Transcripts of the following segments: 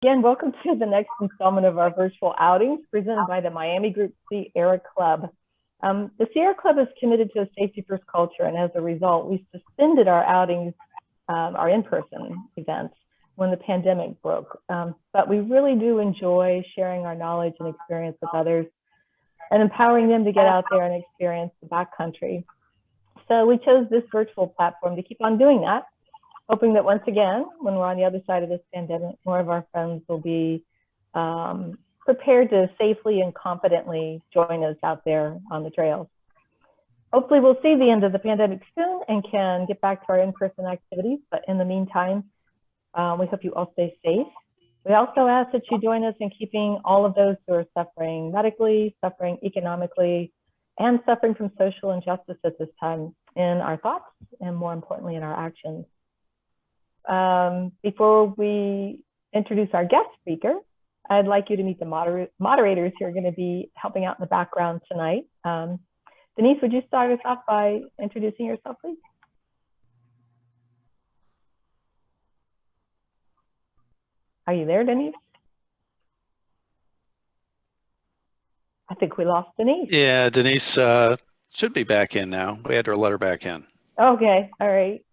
Again, welcome to the next installment of our virtual outings presented by the Miami Group Sierra Club. The Sierra Club is committed to a safety-first culture, and as a result, we suspended our outings, our in-person events, when the pandemic broke. But we really do enjoy sharing our knowledge and experience with others and empowering them to get out there and experience the backcountry. So we chose this virtual platform to keep on doing that, hoping that once again, when we're on the other side of this pandemic, more of our friends will be prepared to safely and confidently join us out there on the trails. Hopefully we'll see the end of the pandemic soon and can get back to our in-person activities. But in the meantime, we hope you all stay safe. We also ask that you join us in keeping all of those who are suffering medically, suffering economically, and suffering from social injustice at this time in our thoughts and more importantly in our actions. Before we introduce our guest speaker, I'd like you to meet the moderators who are going to be helping out in the background tonight. Denise, would you start us off by introducing yourself, please? Are you there, Denise? I think we lost Denise. Yeah, Denise should be back in now. We had to let her back in. Okay, all right.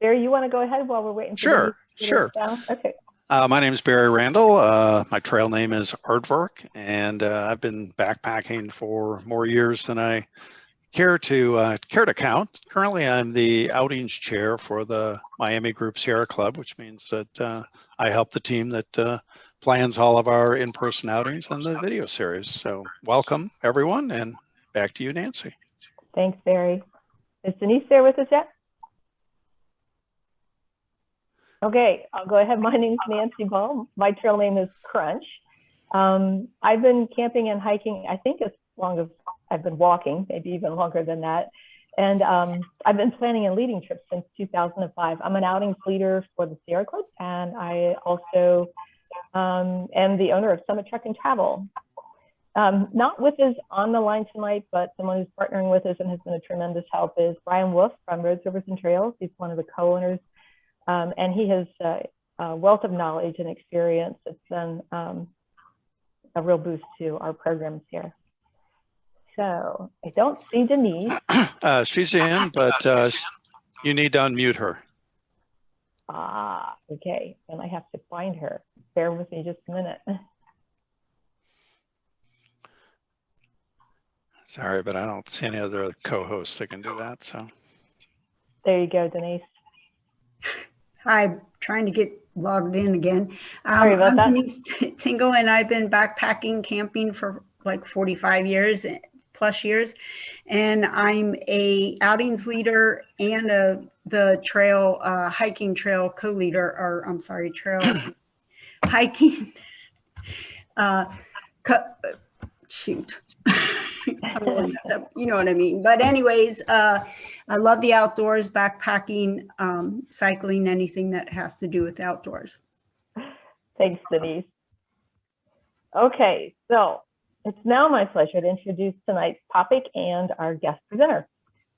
Barry, you want to go ahead while we're waiting for Sure. Okay. My name is Barry Randall. My trail name is Aardvark, and I've been backpacking for more years than I care to count. Currently, I'm the outings chair for the Miami Group Sierra Club, which means that I help the team that plans all of our in-person outings and the video series. So welcome, everyone, and back to you, Nancy. Thanks, Barry. Is Denise there with us yet? Okay, I'll go ahead. My name is Nancy Ball. My trail name is Crunch. I've been camping and hiking, I think as long as I've been walking, maybe even longer than that. And I've been planning and leading trips since 2005. I'm an outings leader for the Sierra Club, and I also am the owner of Summit Truck and Travel. Not with us on the line tonight, but someone who's partnering with us and has been a tremendous help is Brian Wolfe from Roads, Rivers, and Trails. He's one of the co-owners. And he has a wealth of knowledge and experience. It's been a real boost to our programs here. So I don't see Denise. She's in, but you need to unmute her. Okay. And I have to find her. Bear with me just a minute. Sorry, but I don't see any other co-hosts that can do that. So there you go, Denise. Hi, trying to get logged in again. Sorry about that. I'm Denise Tingle, and I've been backpacking, camping for like 45 years plus years. And I'm a outings leader and the trail, hiking trail co-leader, or I'm sorry, trail hiking, shoot. You know what I mean. But anyways, I love the outdoors, backpacking, cycling, anything that has to do with outdoors. Thanks, Denise. Okay, so it's now my pleasure to introduce tonight's topic and our guest presenter.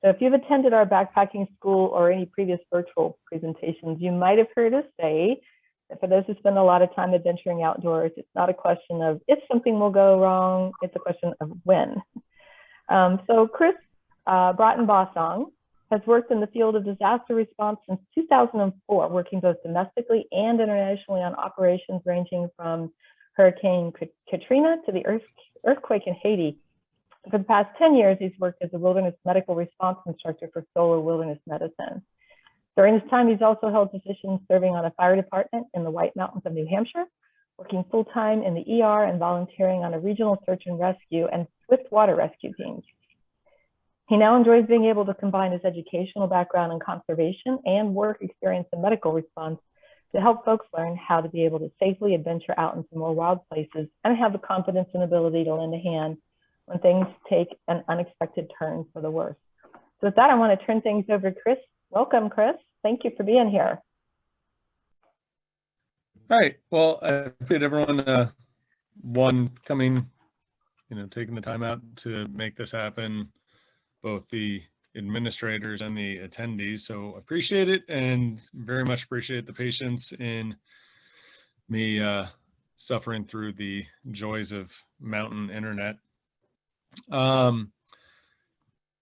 So if you've attended our backpacking school or any previous virtual presentations, you might have heard us say that for those who spend a lot of time adventuring outdoors, it's not a question of if something will go wrong, it's a question of when. So Chris Broughton-Bossong has worked in the field of disaster response since 2004, working both domestically and internationally on operations ranging from Hurricane Katrina to the earthquake in Haiti. For the past 10 years, he's worked as a wilderness medical response instructor for Solar Wilderness Medicine. During this time, he's also held positions serving on a fire department in the White Mountains of New Hampshire, working full-time in the ER and volunteering on a regional search and rescue and swift water rescue teams. He now enjoys being able to combine his educational background in conservation and work experience in medical response to help folks learn how to be able to safely adventure out into more wild places and have the confidence and ability to lend a hand when things take an unexpected turn for the worse. So with that, I want to turn things over to Chris. Welcome, Chris. Thank you for being here. All right. Well, I appreciate everyone coming, taking the time out to make this happen, both the administrators and the attendees. So appreciate it, and very much appreciate the patience in me suffering through the joys of mountain internet.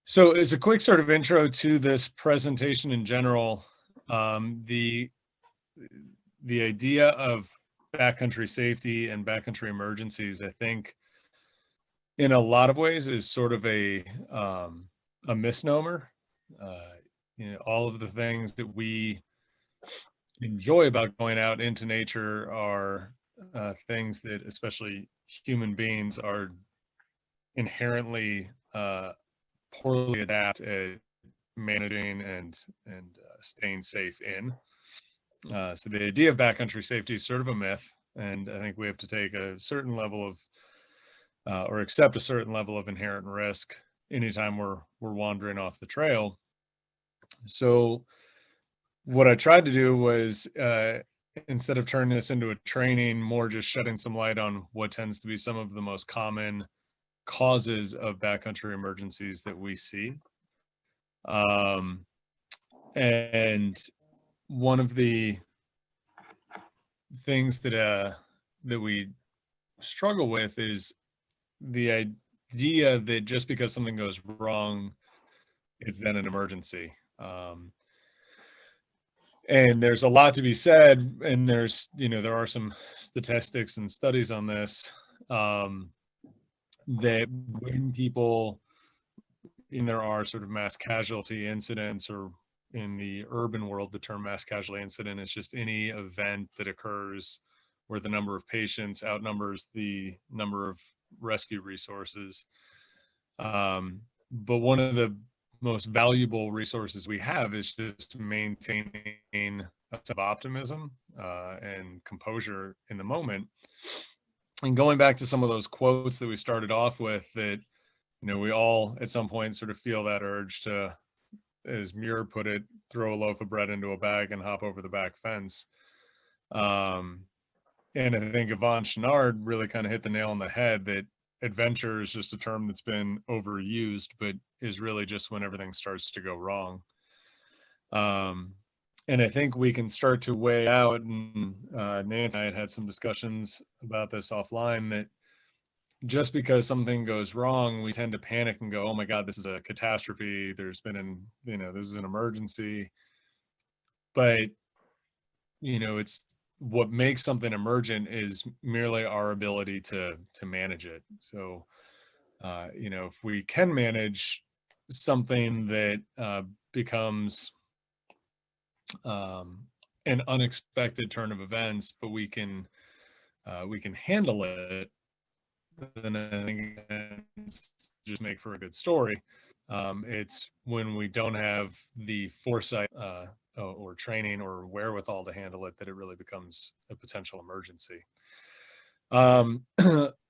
So as a quick sort of intro to this presentation in general, the idea of backcountry safety and backcountry emergencies, I think, in a lot of ways is sort of a misnomer. You know, all of the things that we enjoy about going out into nature are things that especially human beings are inherently poorly adapt at managing and staying safe in. So the idea of backcountry safety is sort of a myth, and I think we have to take a certain level of or accept a certain level of inherent risk anytime we're wandering off the trail. So what I tried to do was instead of turning this into a training, more just shedding some light on what tends to be some of the most common causes of backcountry emergencies that we see. And one of the things that we struggle with is the idea that just because something goes wrong, it's then an emergency. And there's a lot to be said, and there's, you know, there are some statistics and studies on this, that when people, and there are sort of mass casualty incidents, or in the urban world, the term mass casualty incident is just any event that occurs where the number of patients outnumbers the number of rescue resources. But one of the most valuable resources we have is just maintaining a sense of optimism and composure in the moment. And going back to some of those quotes that we started off with, that, you know, we all at some point sort of feel that urge to, as Muir put it, throw a loaf of bread into a bag and hop over the back fence. And I think Yvon Chouinard really kind of hit the nail on the head, that adventure is just a term that's been overused, but is really just when everything starts to go wrong. And I think we can start to weigh out, and Nancy and I had some discussions about this offline, that just because something goes wrong, we tend to panic and go, oh my God, this is a catastrophe. There's been this is an emergency. But, you know, it's what makes something emergent is merely our ability to manage it. So, you know, if we can manage something that becomes an unexpected turn of events, but we can handle it, then I think it's just make for a good story. It's when we don't have the foresight or training or wherewithal to handle it that it really becomes a potential emergency.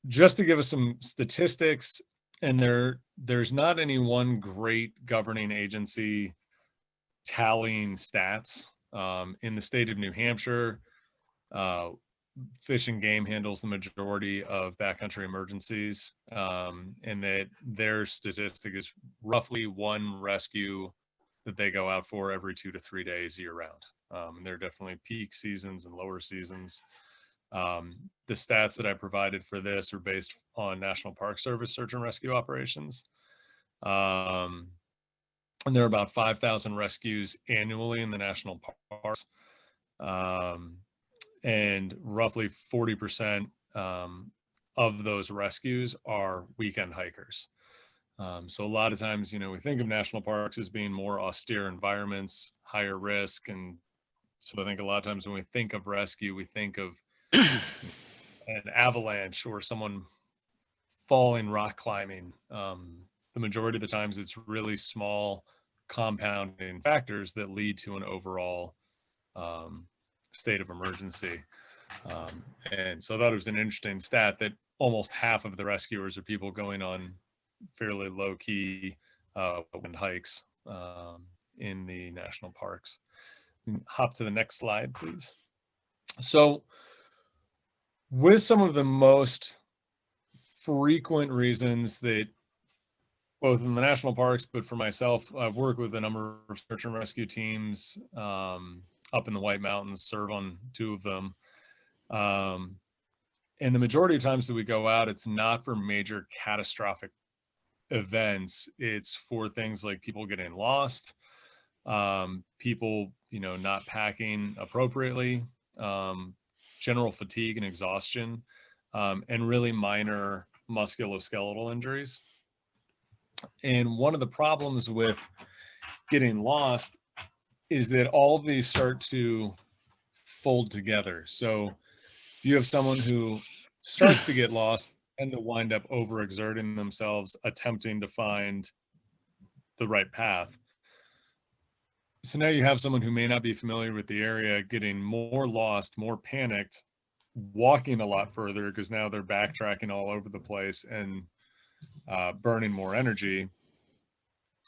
Just to give us some statistics, and there's not any one great governing agency tallying stats. In the state of New Hampshire, Fish and Game handles the majority of backcountry emergencies, and that their statistic is roughly one rescue that they go out for every 2 to 3 days year round. And there are definitely peak seasons and lower seasons. The stats that I provided for this are based on National Park Service search and rescue operations. And there are about 5,000 rescues annually in the national parks. And roughly 40% of those rescues are weekend hikers. So a lot of times, you know, we think of national parks as being more austere environments, higher risk. And so I think a lot of times when we think of rescue, we think of an avalanche or someone falling rock climbing. The majority of the times it's really small compounding factors that lead to an overall state of emergency. And so I thought it was an interesting stat that almost half of the rescuers are people going on fairly low-key wind hikes in the national parks. Hop to the next slide, please. So with some of the most frequent reasons that both in the national parks, but for myself, I've worked with a number of search and rescue teams up in the White Mountains, serve on 2 of them. And the majority of times that we go out, it's not for major catastrophic events. It's for things like people getting lost, people, not packing appropriately, general fatigue and exhaustion, and really minor musculoskeletal injuries. And one of the problems with getting lost is that all of these start to fold together. So if you have someone who starts to get lost and to wind up overexerting themselves, attempting to find the right path. So now you have someone who may not be familiar with the area, getting more lost, more panicked, walking a lot further because now they're backtracking all over the place and burning more energy.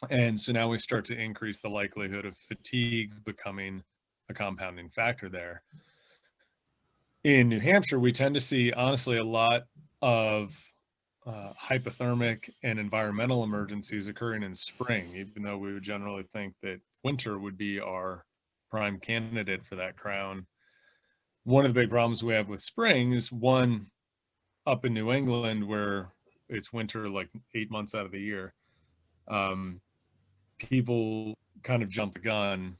And so now we start to increase the likelihood of fatigue becoming a compounding factor there. In New Hampshire, we tend to see, honestly, a lot of hypothermic and environmental emergencies occurring in spring, even though we would generally think that winter would be our prime candidate for that crown. One of the big problems we have with spring is, one, up in New England where it's winter like 8 months out of the year, people kind of jump the gun,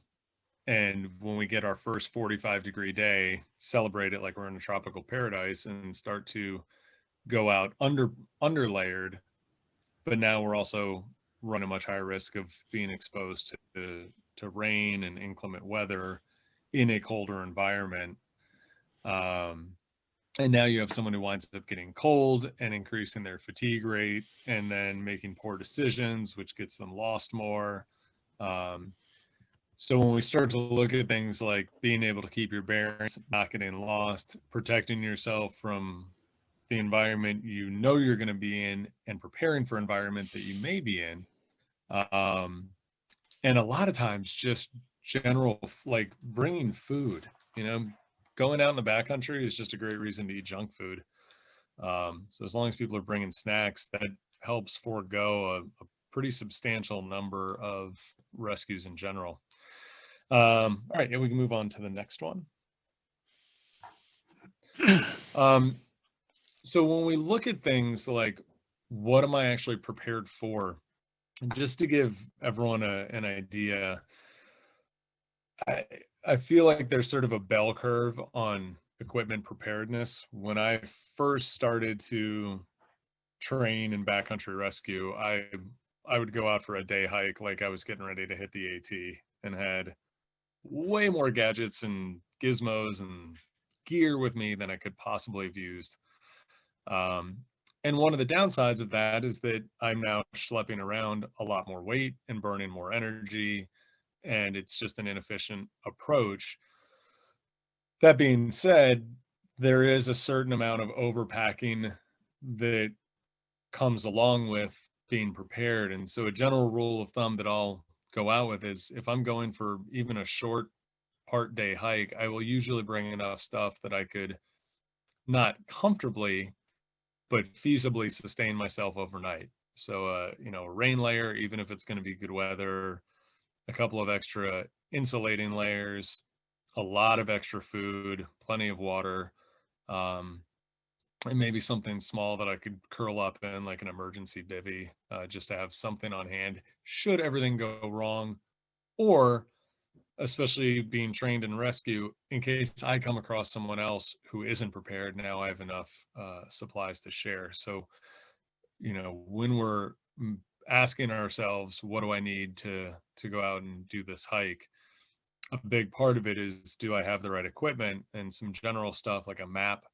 and when we get our first 45-degree day, celebrate it like we're in a tropical paradise and start to go out underlayered, but now we're also running a much higher risk of being exposed to rain and inclement weather in a colder environment. And now you have someone who winds up getting cold and increasing their fatigue rate, and then making poor decisions, which gets them lost more. So when we start to look at things like being able to keep your bearings, not getting lost, protecting yourself from the environment you're going to be in, and preparing for environment that you may be in, and a lot of times just general, like bringing food, going out in the backcountry is just a great reason to eat junk food. So as long as people are bringing snacks, that helps forego a pretty substantial number of rescues in general. All right, yeah, we can move on to the next one. So when we look at things like, what am I actually prepared for? Just to give everyone an idea, I feel like there's sort of a bell curve on equipment preparedness. When I first started to train in backcountry rescue, I would go out for a day hike like I was getting ready to hit the AT, and had way more gadgets and gizmos and gear with me than I could possibly have used. And one of the downsides of that is that I'm now schlepping around a lot more weight and burning more energy, and it's just an inefficient approach. That being said, there is a certain amount of overpacking that comes along with being prepared. And so a general rule of thumb that I'll go out with is, if I'm going for even a short part day hike, I will usually bring enough stuff that I could not comfortably, but feasibly sustain myself overnight. So, a rain layer, even if it's going to be good weather, a couple of extra insulating layers, a lot of extra food, plenty of water, and maybe something small that I could curl up in, like an emergency bivvy, just to have something on hand should everything go wrong, or especially being trained in rescue, in case I come across someone else who isn't prepared. Now I have enough supplies to share. So, when we're asking ourselves, what do I need to go out and do this hike? A big part of it is, do I have the right equipment? And some general stuff like a map,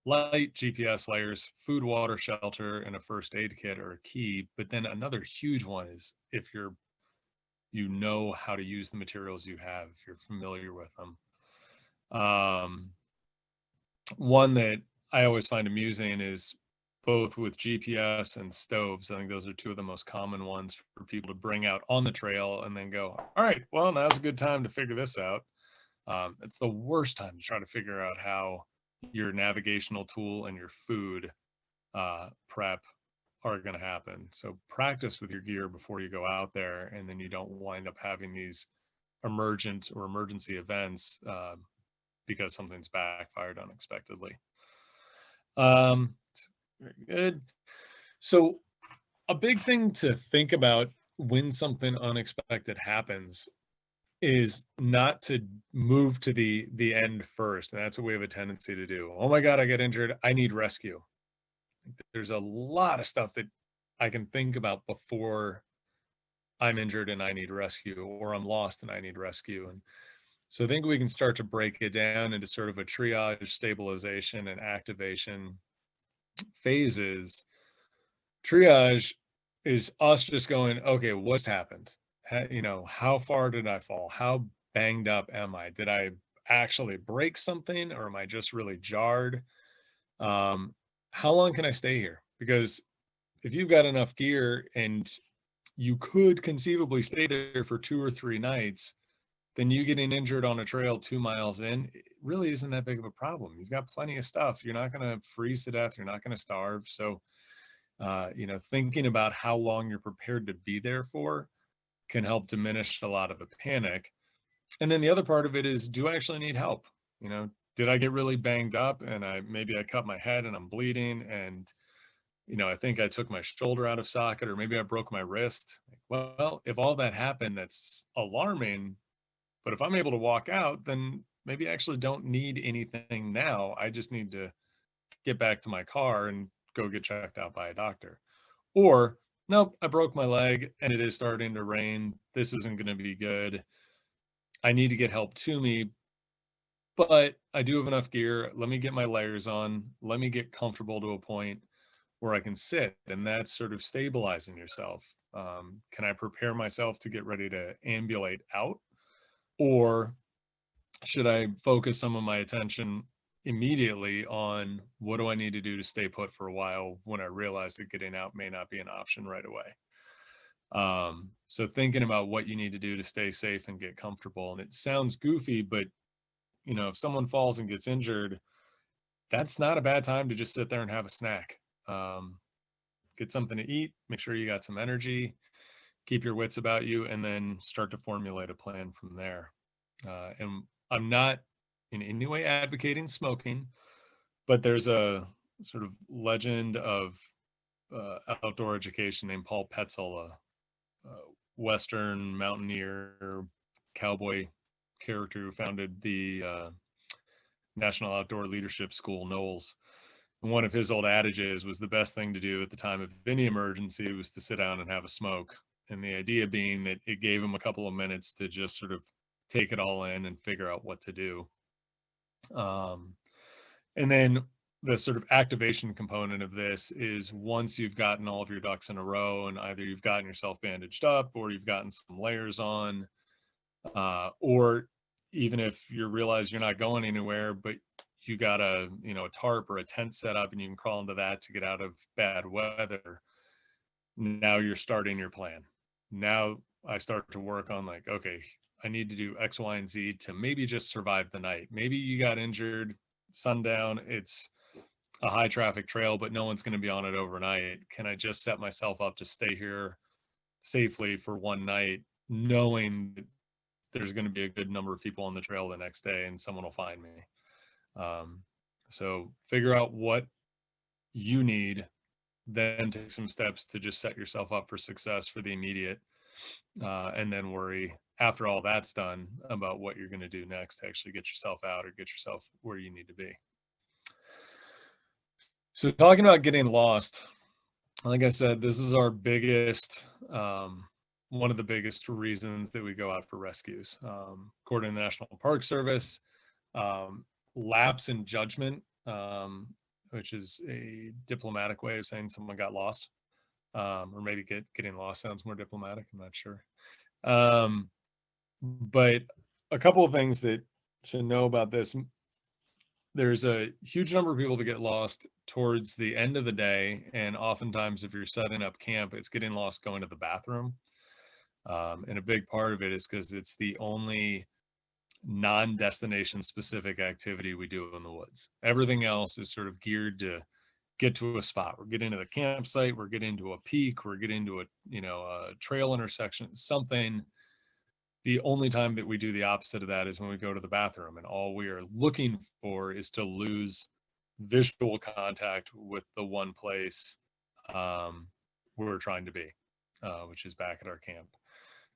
light GPS layers, food, water, shelter, and a first aid kit are key. But then another huge one is, if you know how to use the materials you have, if you're familiar with them. One that I always find amusing is, both with GPS and stoves, I think those are two of the most common ones for people to bring out on the trail and then go, all right, well, now's a good time to figure this out. It's the worst time to try to figure out how your navigational tool and your food prep are going to happen. So practice with your gear before you go out there, and then you don't wind up having these emergent or emergency events because something's backfired unexpectedly. Very good. So a big thing to think about when something unexpected happens is not to move to the end first. And that's what we have a tendency to do. Oh my God, I get injured. I need rescue. There's a lot of stuff that I can think about before I'm injured and I need rescue, or I'm lost and I need rescue. And so I think we can start to break it down into sort of a triage, stabilization, and activation phases. Triage is us just going, okay, what's happened? How far did I fall? How banged up am I? Did I actually break something, or am I just really jarred? How long can I stay here? Because if you've got enough gear and you could conceivably stay there for 2 or 3 nights, then you getting injured on a trail 2 miles in, it really isn't that big of a problem. You've got plenty of stuff. You're not going to freeze to death. You're not going to starve. So, thinking about how long you're prepared to be there for can help diminish a lot of the panic. And then the other part of it is, do I actually need help? Did I get really banged up and maybe I cut my head and I'm bleeding, and I think I took my shoulder out of socket, or maybe I broke my wrist. Well, if all that happened, that's alarming. But if I'm able to walk out, then maybe I actually don't need anything now. I just need to get back to my car and go get checked out by a doctor. Or, nope, I broke my leg and it is starting to rain. This isn't going to be good. I need to get help to me, but I do have enough gear. Let me get my layers on. Let me get comfortable to a point where I can sit. And that's sort of stabilizing yourself. Can I prepare myself to get ready to ambulate out? Or should I focus some of my attention immediately on what do I need to do to stay put for a while when I realize that getting out may not be an option right away? So thinking about what you need to do to stay safe and get comfortable. And it sounds goofy, but if someone falls and gets injured, that's not a bad time to just sit there and have a snack. Get something to eat, make sure you got some energy, keep your wits about you, and then start to formulate a plan from there. And I'm not in any way advocating smoking, but there's a sort of legend of outdoor education named Paul Petzl, a Western mountaineer cowboy character who founded the National Outdoor Leadership School, Knowles. And one of his old adages was the best thing to do at the time of any emergency was to sit down and have a smoke. And the idea being that it gave him a couple of minutes to just sort of take it all in and figure out what to do. And then the sort of activation component of this is once you've gotten all of your ducks in a row and either you've gotten yourself bandaged up or you've gotten some layers on, or even if you realize you're not going anywhere, but you got a tarp or a tent set up and you can crawl into that to get out of bad weather. Now you're starting your plan. Now I start to work on like, okay, I need to do X, Y, and Z to maybe just survive the night. Maybe you got injured, sundown, it's a high traffic trail, but no one's going to be on it overnight. Can I just set myself up to stay here safely for one night, knowing that there's going to be a good number of people on the trail the next day and someone will find me? So figure out what you need, then take some steps to just set yourself up for success for the immediate, and then worry after all that's done about what you're going to do next to actually get yourself out or get yourself where you need to be. So talking about getting lost, like I said, this is our biggest, one of the biggest reasons that we go out for rescues. According to the National Park Service, lapse in judgment, which is a diplomatic way of saying someone got lost, or maybe getting lost sounds more diplomatic, I'm not sure. But a couple of things that to know about this: there's a huge number of people that get lost towards the end of the day, and oftentimes if you're setting up camp, it's getting lost going to the bathroom. And a big part of it is because it's the only non-destination specific activity we do in the woods. Everything else is sort of geared to get to a spot. We're getting to the campsite, we're getting to a peak, we're getting to a trail intersection, something The only time that we do the opposite of that is when we go to the bathroom, and all we are looking for is to lose visual contact with the one place we're trying to be, which is back at our camp.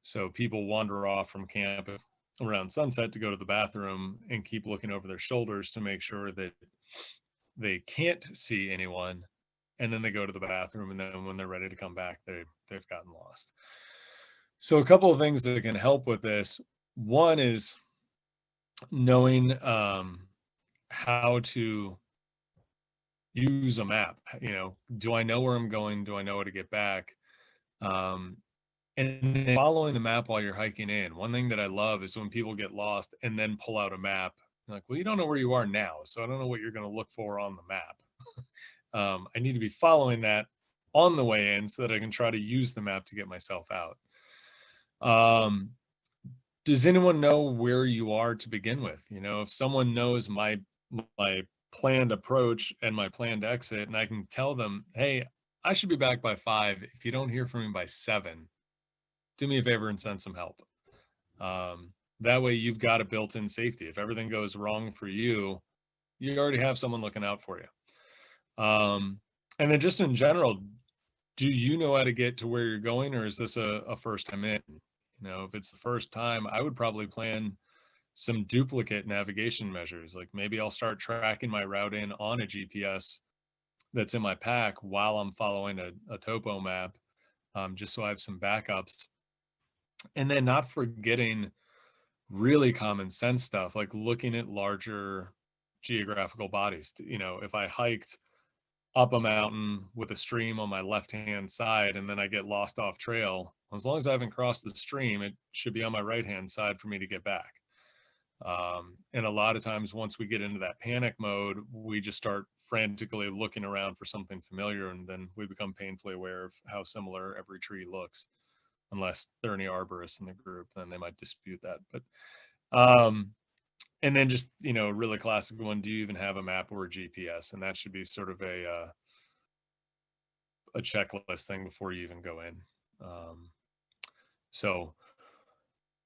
So people wander off from camp around sunset to go to the bathroom and keep looking over their shoulders to make sure that they can't see anyone. And then they go to the bathroom, and then when they're ready to come back, they've gotten lost. So a couple of things that can help with this. One is knowing how to use a map. You know, do I know where I'm going? Do I know how to get back? And then following the map while you're hiking in. One thing that I love is when people get lost and then pull out a map. Like, well, you don't know where you are now, so I don't know what you're going to look for on the map. I need to be following that on the way in so that I can try to use the map to get myself out. Does anyone know where you are to begin with? You know, if someone knows my planned approach and my planned exit, and I can tell them, hey, I should be back by 5. If you don't hear from me by 7, do me a favor and send some help. That way you've got a built-in safety. If everything goes wrong for you, you already have someone looking out for you. And then just in general, do you know how to get to where you're going, or is this a first time in? You know, if it's the first time, I would probably plan some duplicate navigation measures. Like maybe I'll start tracking my route in on a GPS that's in my pack while I'm following a topo map, just so I have some backups. And then not forgetting really common sense stuff, like looking at larger geographical bodies. You know, if I hiked up a mountain with a stream on my left-hand side and then I get lost off trail, as long as I haven't crossed the stream, it should be on my right-hand side for me to get back. And a lot of times once we get into that panic mode, we just start frantically looking around for something familiar, and then we become painfully aware of how similar every tree looks. Unless there are any arborists in the group, then they might dispute that. But and then just, you know, really classic one, do you even have a map or a GPS? And that should be sort of a checklist thing before you even go in. So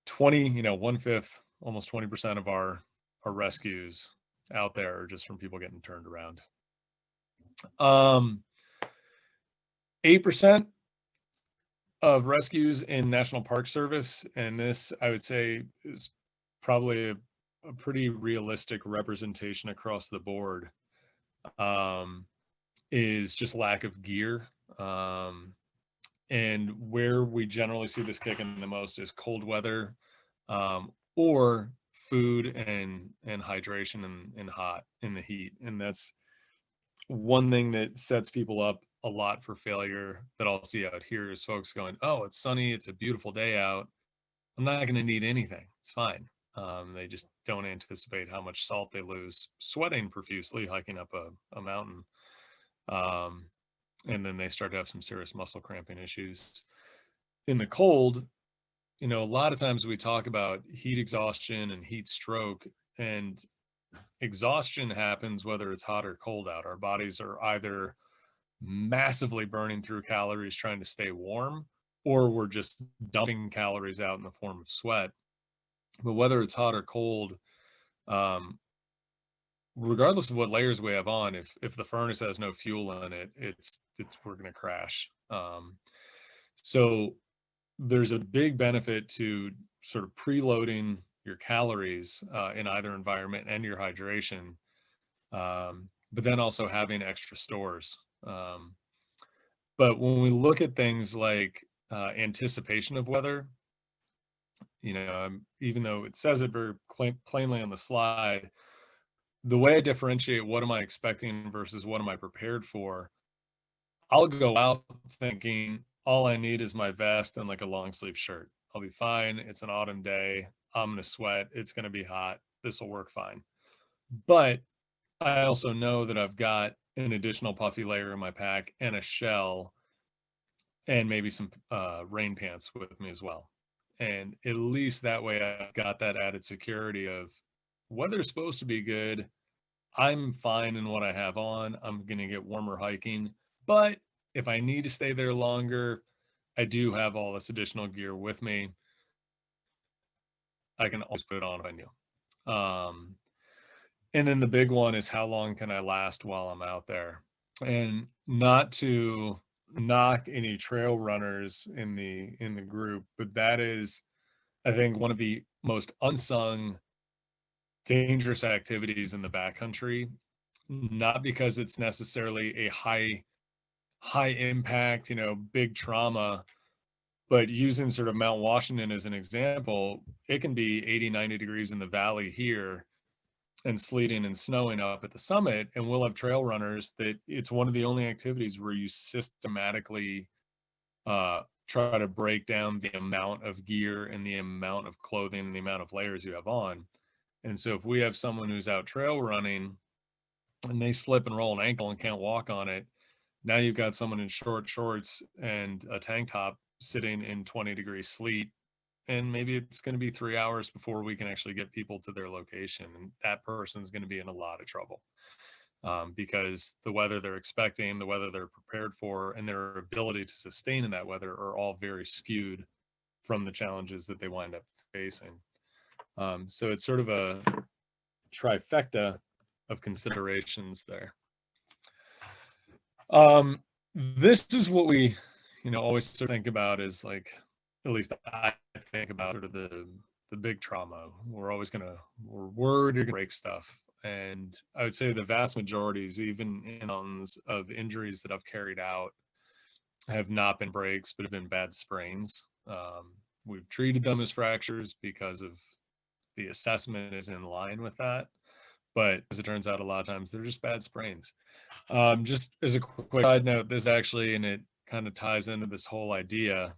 20, you know, 1/5, almost 20% of our rescues out there are just from people getting turned around. 8% of rescues in National Park Service, and this I would say is probably a pretty realistic representation across the board, is just lack of gear. And where we generally see this kicking the most is cold weather, or food and hydration and hot in the heat. And that's one thing that sets people up a lot for failure that I'll see out here is folks going, oh, it's sunny, it's a beautiful day out, I'm not going to need anything, it's fine. They just don't anticipate how much salt they lose sweating profusely hiking up a mountain. And then they start to have some serious muscle cramping issues. In the cold, you know, a lot of times we talk about heat exhaustion and heat stroke, and exhaustion happens whether it's hot or cold out. Our bodies are either massively burning through calories trying to stay warm, or we're just dumping calories out in the form of sweat. But whether it's hot or cold, regardless of what layers we have on, if the furnace has no fuel in it, we're going to crash. So there's a big benefit to sort of preloading your calories in either environment and your hydration, but then also having extra stores. But when we look at things like anticipation of weather, you know, even though it says it very plainly on the slide, the way I differentiate what am I expecting versus what am I prepared for, I'll go out thinking all I need is my vest and like a long sleeve shirt. I'll be fine. It's an autumn day. I'm going to sweat. It's going to be hot. This will work fine. But I also know that I've got an additional puffy layer in my pack and a shell and maybe some rain pants with me as well. And at least that way I've got that added security of weather's supposed to be good. I'm fine in what I have on. I'm going to get warmer hiking. But if I need to stay there longer, I do have all this additional gear with me. I can always put it on if I knew. And then the big one is how long can I last while I'm out there? And not to knock any trail runners in the group, but that is, I think, one of the most unsung dangerous activities in the backcountry, not because it's necessarily a high impact, big trauma, but using sort of Mount Washington as an example, it can be 80, 90 degrees in the valley here and sleeting and snowing up at the summit. And we'll have trail runners that it's one of the only activities where you systematically try to break down the amount of gear and the amount of clothing and the amount of layers you have on. And so if we have someone who's out trail running and they slip and roll an ankle and can't walk on it, now you've got someone in short shorts and a tank top sitting in 20-degree sleet, and maybe it's going to be 3 hours before we can actually get people to their location, and that person's going to be in a lot of trouble because the weather they're expecting, the weather they're prepared for, and their ability to sustain in that weather are all very skewed from the challenges that they wind up facing. So it's sort of a trifecta of considerations there. This is what we, always sort of think about is like, at least I think about sort of the big trauma. We're worried you're gonna break stuff. And I would say the vast majorities, even of injuries that I've carried out, have not been breaks, but have been bad sprains. We've treated them as fractures because of the assessment is in line with that. But as it turns out, a lot of times they're just bad sprains. Just as a quick side note, this actually, and it kind of ties into this whole idea.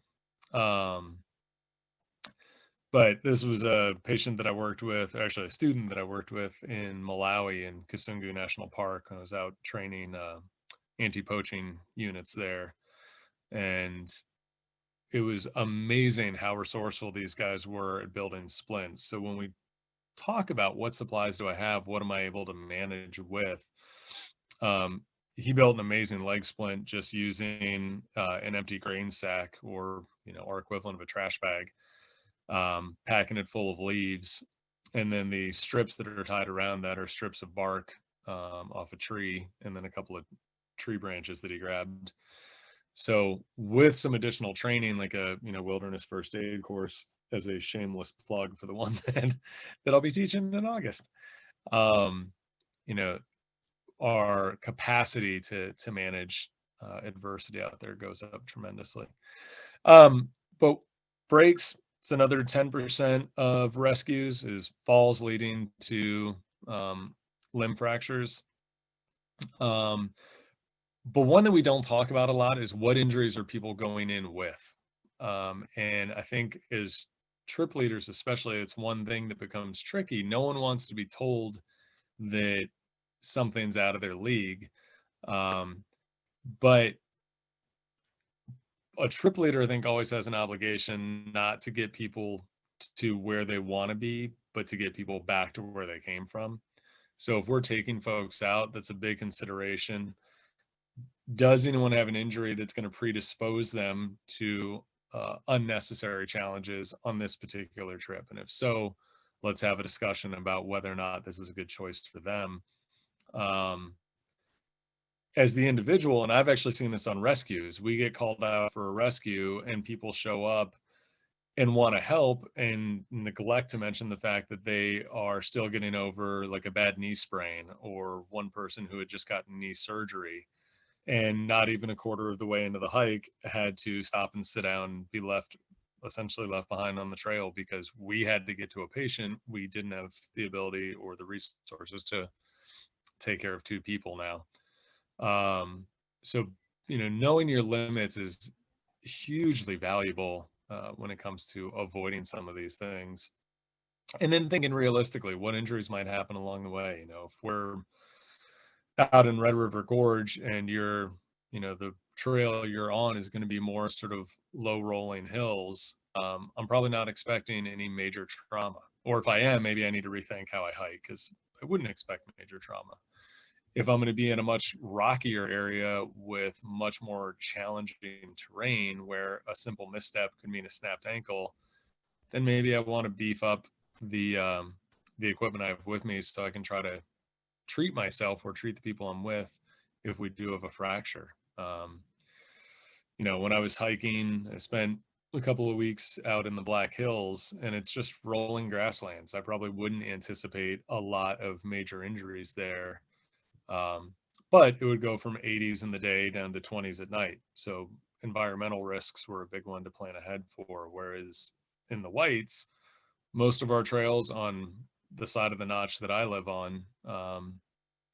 But this was a patient that I worked with, actually a student that I worked with in Malawi in Kasungu National Park. I was out training anti-poaching units there. And it was amazing how resourceful these guys were at building splints. So when we talk about what supplies do I have, what am I able to manage with, he built an amazing leg splint just using an empty grain sack, or our equivalent of a trash bag, packing it full of leaves, and then the strips that are tied around that are strips of bark off a tree, and then a couple of tree branches that he grabbed. So with some additional training, like a wilderness first aid course, as a shameless plug for the one that I'll be teaching in August, our capacity to manage adversity out there goes up tremendously. But breaks, it's another 10% of rescues is falls leading to limb fractures. But one that we don't talk about a lot is what injuries are people going in with. And I think as trip leaders, especially, it's one thing that becomes tricky. No one wants to be told that something's out of their league. But a trip leader, I think, always has an obligation not to get people to where they want to be, but to get people back to where they came from. So if we're taking folks out, that's a big consideration. Does anyone have an injury that's going to predispose them to unnecessary challenges on this particular trip? And if so, let's have a discussion about whether or not this is a good choice for them. As the individual, and I've actually seen this on rescues, we get called out for a rescue and people show up and want to help and neglect to mention the fact that they are still getting over like a bad knee sprain, or one person who had just gotten knee surgery and not even a quarter of the way into the hike had to stop and sit down, be essentially left behind on the trail because we had to get to a patient. We didn't have the ability or the resources to take care of two people now. So, knowing your limits is hugely valuable when it comes to avoiding some of these things. And then thinking realistically, what injuries might happen along the way. If we're out in Red River Gorge and the trail you're on is going to be more sort of low rolling hills, I'm probably not expecting any major trauma. Or if I am, maybe I need to rethink how I hike, because I wouldn't expect major trauma. If I'm going to be in a much rockier area with much more challenging terrain where a simple misstep could mean a snapped ankle, then maybe I want to beef up the equipment I have with me so I can try to treat myself or treat the people I'm with if we do have a fracture. You know, when I was hiking, I spent a couple of weeks out in the Black Hills, and it's just rolling grasslands. I probably wouldn't anticipate a lot of major injuries there. But it would go from 80s in the day down to 20s at night. So environmental risks were a big one to plan ahead for. Whereas in the whites, most of our trails on the side of the notch that I live on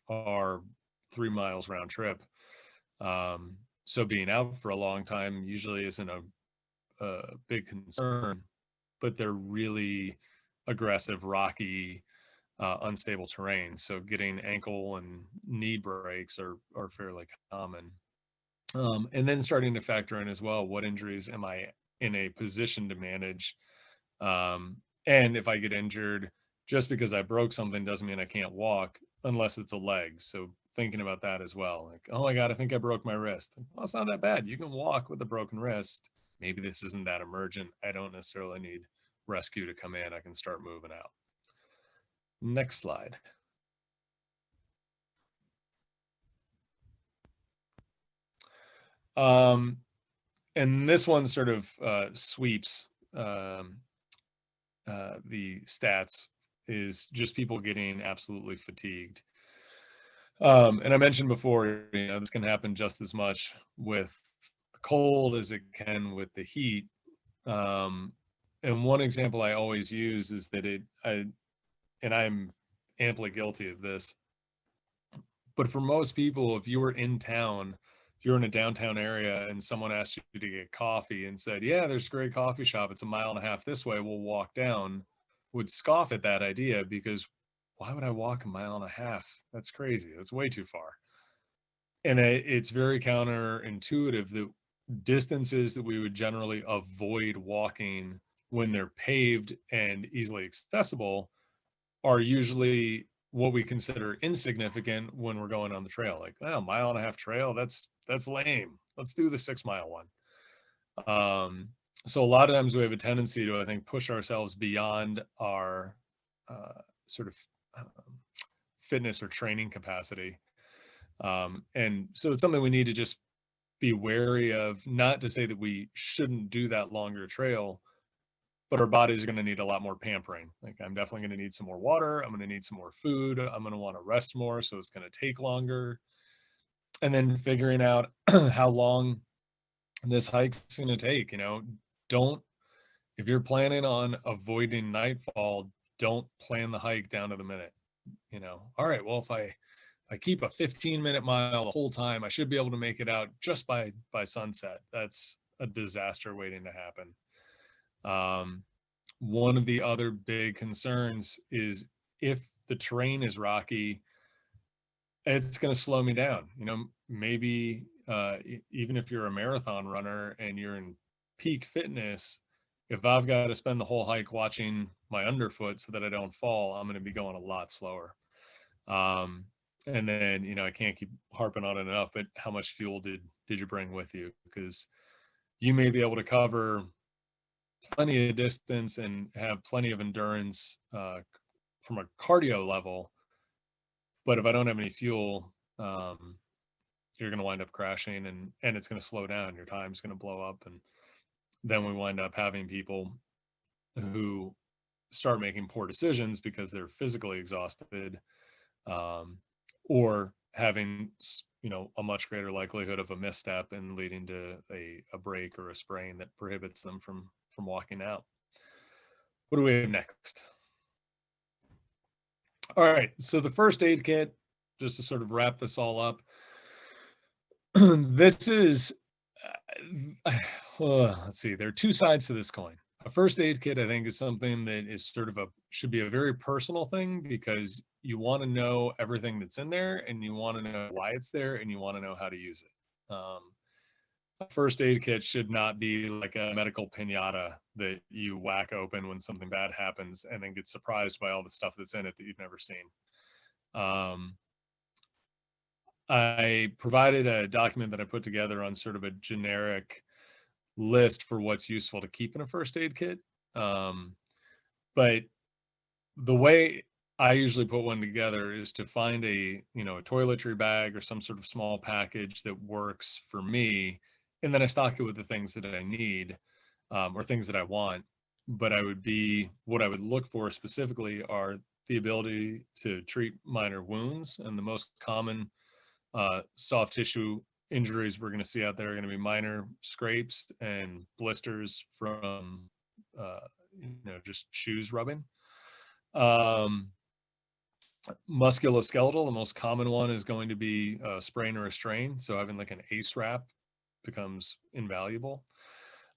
are 3 miles round trip. So being out for a long time usually isn't a big concern, but they're really aggressive, rocky, unstable terrain. So getting ankle and knee breaks are fairly common. And then starting to factor in as well, what injuries am I in a position to manage? And if I get injured, just because I broke something doesn't mean I can't walk unless it's a leg. So thinking about that as well, like, oh my God, I think I broke my wrist. Well, it's not that bad. You can walk with a broken wrist. Maybe this isn't that emergent. I don't necessarily need rescue to come in. I can start moving out. Next slide. And this one sort of sweeps the stats, is just people getting absolutely fatigued. And I mentioned before, you know, this can happen just as much with the cold as it can with the heat. And one example I always use is that and I'm amply guilty of this, but for most people, if you were in town, if you're in a downtown area and someone asked you to get coffee and said, yeah, there's a great coffee shop, it's 1.5 miles this way, we'll walk down, would scoff at that idea, because why would I walk 1.5 miles? That's crazy. That's way too far. And it's very counterintuitive that distances that we would generally avoid walking when they're paved and easily accessible are usually what we consider insignificant when we're going on the trail. Like, oh, 1.5 mile trail, that's lame. Let's do the 6-mile one. So a lot of times we have a tendency to, I think, push ourselves beyond our sort of fitness or training capacity. And so it's something we need to just be wary of, not to say that we shouldn't do that longer trail, but our bodies are going to need a lot more pampering. Like, I'm definitely going to need some more water. I'm going to need some more food. I'm going to want to rest more. So it's going to take longer. And then figuring out how long this hike's going to take, you know, if you're planning on avoiding nightfall, don't plan the hike down to the minute. You know, all right, well, if I keep a 15-minute mile the whole time, I should be able to make it out just by sunset. That's a disaster waiting to happen. One of the other big concerns is if the terrain is rocky, it's going to slow me down. You know, maybe even if you're a marathon runner and you're in peak fitness, if I've got to spend the whole hike watching my underfoot so that I don't fall, I'm going to be going a lot slower. And then, you know, I can't keep harping on it enough, but how much fuel did you bring with you? Because you may be able to cover plenty of distance and have plenty of endurance from a cardio level, but if I don't have any fuel, you're going to wind up crashing, and it's going to slow down. Your time's going to blow up, and then we wind up having people who start making poor decisions because they're physically exhausted, or having, you know, a much greater likelihood of a misstep and leading to a break or a sprain that prohibits them from walking out. What do we have next? All right, so the first aid kit, just to sort of wrap this all up, this is, let's see, there are two sides to this coin. A first aid kit, I think, is something that is sort of should be a very personal thing, because you want to know everything that's in there, and you want to know why it's there, and you want to know how to use it. A first aid kit should not be like a medical piñata that you whack open when something bad happens and then get surprised by all the stuff that's in it that you've never seen. I provided a document that I put together on sort of a generic list for what's useful to keep in a first aid kit. But the way I usually put one together is to find a toiletry bag or some sort of small package that works for me, and then I stock it with the things that I need, or things that I want. But what I would look for specifically are the ability to treat minor wounds, and the most common soft tissue injuries we're going to see out there are going to be minor scrapes and blisters from just shoes rubbing. Musculoskeletal, the most common one is going to be a sprain or a strain. So having like an ACE wrap becomes invaluable.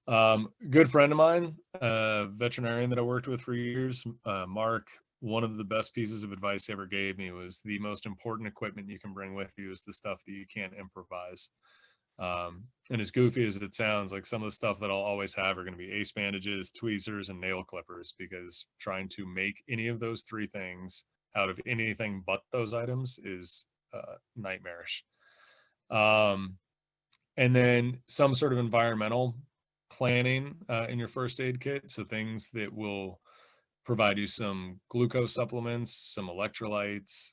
Good friend of mine, a veterinarian that I worked with for years, Mark, one of the best pieces of advice he ever gave me was the most important equipment you can bring with you is the stuff that you can't improvise. And as goofy as it sounds, like some of the stuff that I'll always have are going to be ACE bandages, tweezers, and nail clippers, because trying to make any of those three things out of anything but those items is nightmarish. And then some sort of environmental planning in your first aid kit. So things that will provide you some glucose supplements, some electrolytes,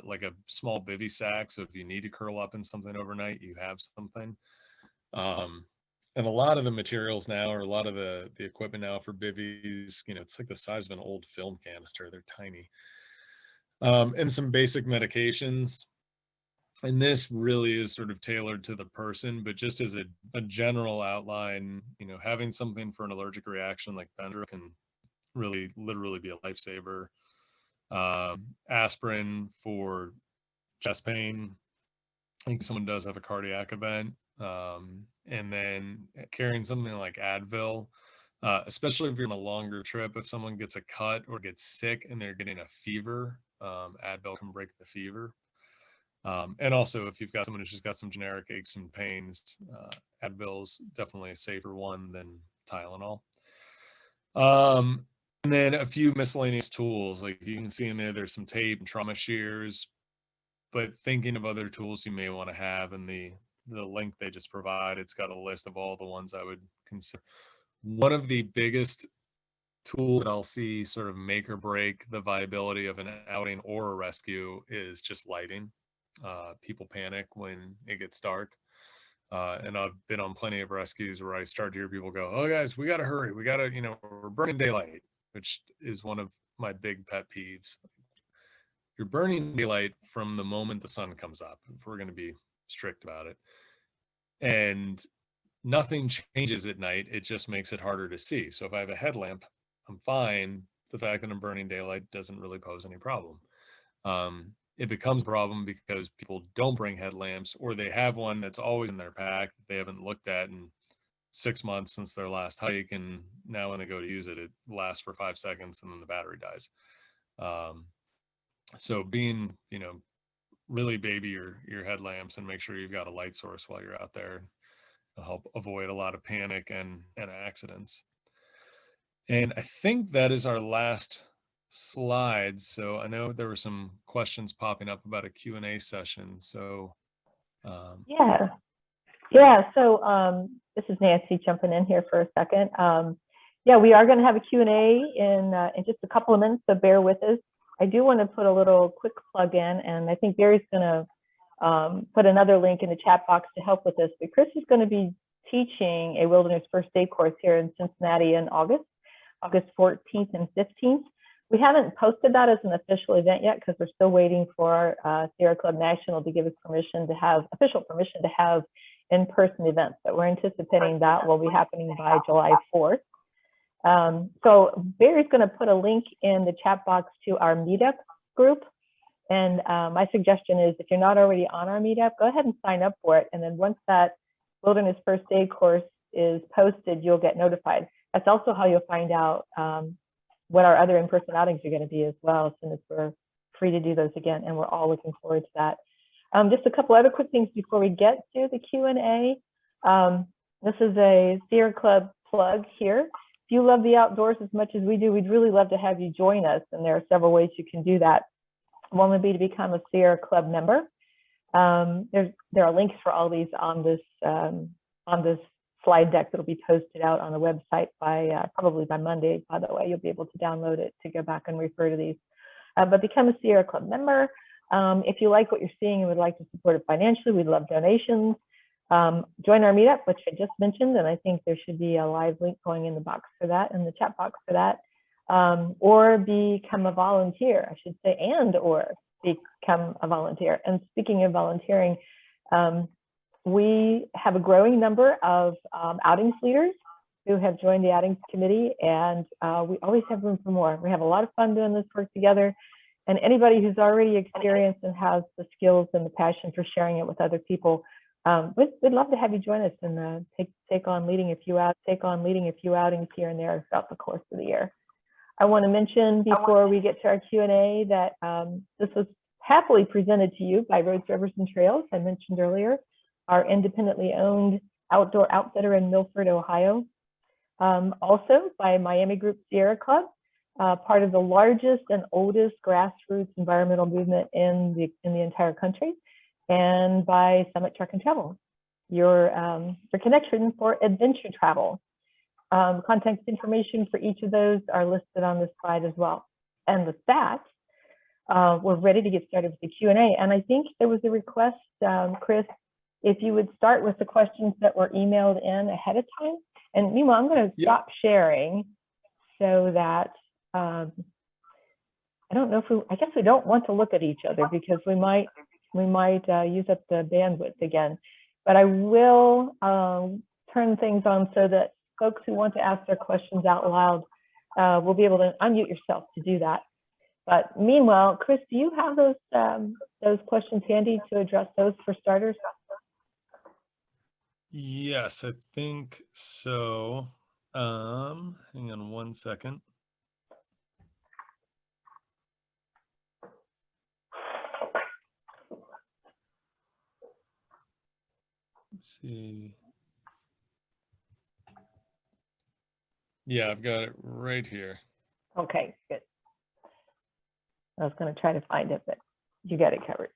like a small bivy sack. So if you need to curl up in something overnight, you have something. And a lot of the materials now, or a lot of the equipment now for bivvies, it's like the size of an old film canister. They're tiny. And some basic medications. And this really is sort of tailored to the person, but just as a general outline, having something for an allergic reaction like Benadryl can really literally be a lifesaver. Aspirin for chest pain. I think someone does have a cardiac event. And then carrying something like Advil, especially if you're on a longer trip, if someone gets a cut or gets sick and they're getting a fever, Advil can break the fever. And also if you've got someone who's just got some generic aches and pains, Advil's definitely a safer one than Tylenol. And then a few miscellaneous tools, like you can see in there, there's some tape and trauma shears, but thinking of other tools you may want to have, and the link they just provide, it's got a list of all the ones I would consider. One of the biggest tools that I'll see sort of make or break the viability of an outing or a rescue is just lighting. People panic when it gets dark. And I've been on plenty of rescues where I start to hear people go, "Oh guys, we got to hurry. We got to, we're burning daylight," which is one of my big pet peeves. You're burning daylight from the moment the sun comes up, if we're going to be strict about it. And nothing changes at night. It just makes it harder to see. So if I have a headlamp, I'm fine. The fact that I'm burning daylight doesn't really pose any problem. It becomes a problem because people don't bring headlamps, or they have one that's always in their pack that they haven't looked at in 6 months since their last hike, and now when they go to use it, it lasts for 5 seconds and then the battery dies. So being, really baby your headlamps and make sure you've got a light source while you're out there will help avoid a lot of panic and accidents. And I think that is our last slide. So I know there were some questions popping up about a Q&A session. So Yeah. So this is Nancy jumping in here for a second. Yeah, we are going to have a Q&A in just a couple of minutes, so bear with us. I do want to put a little quick plug in, and I think Barry's going to put another link in the chat box to help with this. But Chris is going to be teaching a wilderness first aid course here in Cincinnati in August 14th and 15th. We haven't posted that as an official event yet because we're still waiting for Sierra Club National to give us official permission to have in-person events. But we're anticipating that will be happening by July 4th. So Barry's going to put a link in the chat box to our Meetup group. And my suggestion is, if you're not already on our Meetup, go ahead and sign up for it. And then once that wilderness first aid course is posted, you'll get notified. That's also how you'll find out what our other in-person outings are going to be as well, as soon as we're free to do those again. And we're all looking forward to that. Just a couple other quick things before we get to the Q&A. This is a Sierra Club plug here. If you love the outdoors as much as we do, we'd really love to have you join us. And there are several ways you can do that. One would be to become a Sierra Club member. There are links for all these on this slide deck that'll be posted out on the website by probably by Monday, by the way. You'll be able to download it to go back and refer to these. But become a Sierra Club member. If you like what you're seeing and would like to support it financially, we'd love donations. Join our meetup, which I just mentioned, and I think there should be a live link going in the box for that, in the chat box for that. Or become a volunteer, I should say, or become a volunteer. And speaking of volunteering, we have a growing number of outings leaders who have joined the outings committee, and we always have room for more. We have a lot of fun doing this work together, and anybody who's already experienced and has the skills and the passion for sharing it with other people, we'd love to have you join us and take on leading a few outings here and there throughout the course of the year. I want to mention before we get to our Q&A that this was happily presented to you by Roads, Rivers, and Trails, I mentioned earlier, our independently owned outdoor outfitter in Milford, Ohio. Also by Miami Group Sierra Club, part of the largest and oldest grassroots environmental movement in the entire country, and by Summit Truck and Travel, your connection for adventure travel. Contact information for each of those are listed on this slide as well. And with that, we're ready to get started with the Q&A. And I think there was a request, Chris, if you would start with the questions that were emailed in ahead of time. And meanwhile, I'm going to stop sharing so that I don't know if I guess we don't want to look at each other because we might use up the bandwidth again. But I will turn things on so that folks who want to ask their questions out loud will be able to unmute yourself to do that. But meanwhile, Chris, do you have those questions handy to address those for starters? Yes, I think so. Hang on one second. Let's see. Yeah, I've got it right here. Okay, good. I was going to try to find it, but you got it covered.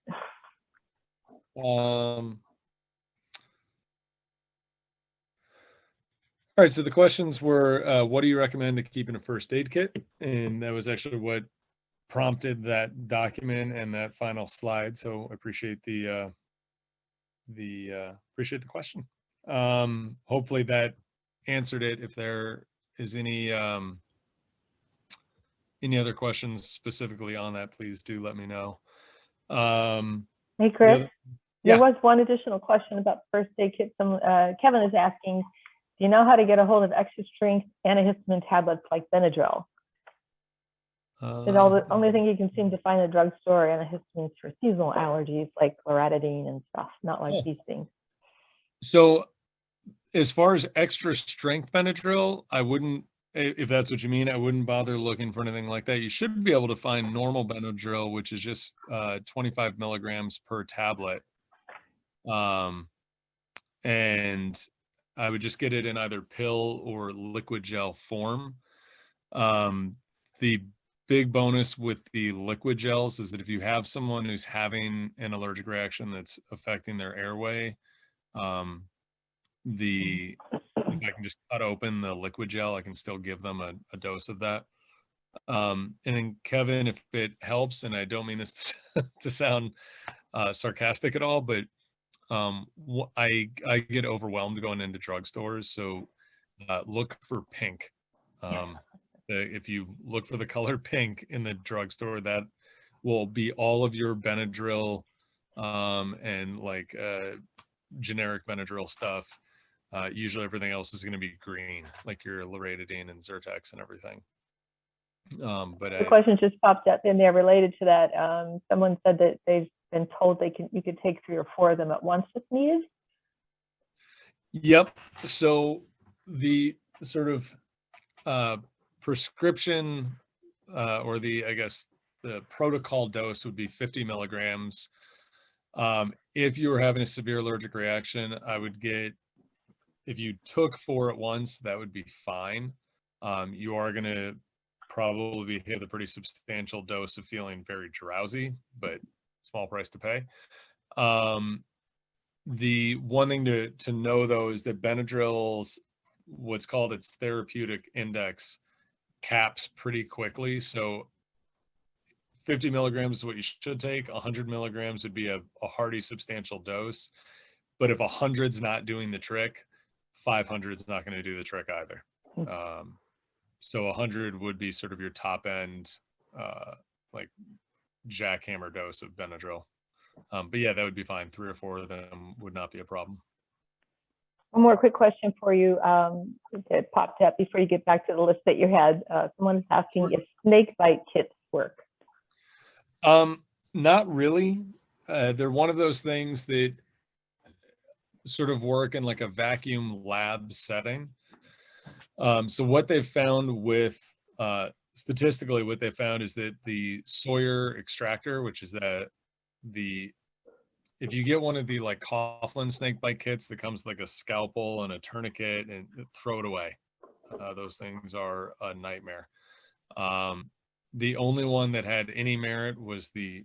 All right, so the questions were, what do you recommend to keep in a first aid kit? And that was actually what prompted that document and that final slide. So I appreciate the question. Hopefully that answered it. If there is any other questions specifically on that, please do let me know. Hey, Chris, yeah. There was one additional question about first aid kit. Kevin is asking, do you know how to get a hold of extra strength antihistamine tablets like Benadryl? The only thing you can seem to find in the drugstore antihistamines for seasonal allergies like loratadine and stuff, not like these things. So as far as extra strength Benadryl, I wouldn't, if that's what you mean, I wouldn't bother looking for anything like that. You should be able to find normal Benadryl, which is just 25 milligrams per tablet. And I would just get it in either pill or liquid gel form. The big bonus with the liquid gels is that if you have someone who's having an allergic reaction that's affecting their airway, if I can just cut open the liquid gel, I can still give them a dose of that. And then Kevin, if it helps, and I don't mean this to sound sarcastic at all, but I get overwhelmed going into drugstores. So look for pink. If you look for the color pink in the drugstore, that will be all of your Benadryl and like generic Benadryl stuff. Usually everything else is going to be green, like your loratadine and Zyrtex and everything. But the question just popped up in there related to that. Someone said that they've been told you could take 3 or 4 of them at once if needed. Yep. So the sort of prescription or I guess the protocol dose would be 50 milligrams. If you were having a severe allergic reaction, I would get, if you took 4 at once, that would be fine. You are going to probably hit a pretty substantial dose of feeling very drowsy, but small price to pay. The one thing to know though is that Benadryl's what's called its therapeutic index caps pretty quickly. So 50 milligrams is what you should take. 100 milligrams would be a hearty, substantial dose. But if 100's not doing the trick, 500 is not going to do the trick either. So 100 would be sort of your top end, like jackhammer dose of Benadryl. But yeah, that would be fine. 3 or 4 of them would not be a problem. One more quick question for you that popped up before you get back to the list that you had. Someone is asking if snake bite kits work. Not really. They're one of those things that sort of work in like a vacuum lab setting. So what they've found with statistically, what they found is that the Sawyer extractor, which is if you get one of the like Coughlin snake bite kits that comes with like a scalpel and a tourniquet, and throw it away. Those things are a nightmare. The only one that had any merit was the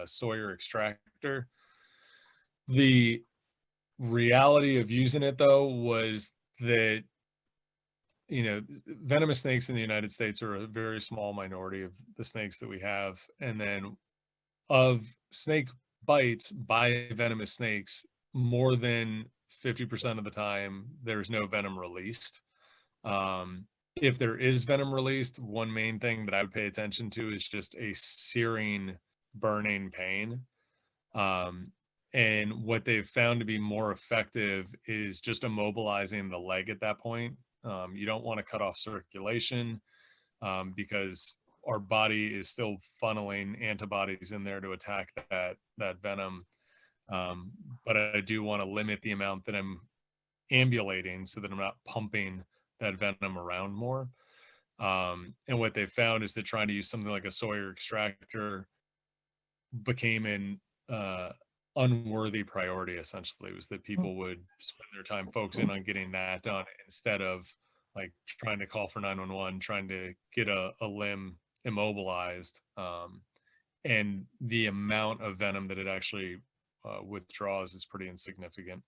Sawyer extractor. The reality of using it though was that, you know, venomous snakes in the United States are a very small minority of the snakes that we have. And then of snake bites by venomous snakes, more than 50% of the time, there's no venom released. If there is venom released, one main thing that I would pay attention to is just a searing, burning pain. And what they've found to be more effective is just immobilizing the leg at that point. You don't want to cut off circulation because our body is still funneling antibodies in there to attack that venom. But I do want to limit the amount that I'm ambulating so that I'm not pumping that venom around more. And what they found is that trying to use something like a Sawyer extractor became an unworthy priority. Essentially, was that people would spend their time focusing on getting that done instead of like trying to call for 911, trying to get a limb immobilized. And the amount of venom that it actually withdraws is pretty insignificant.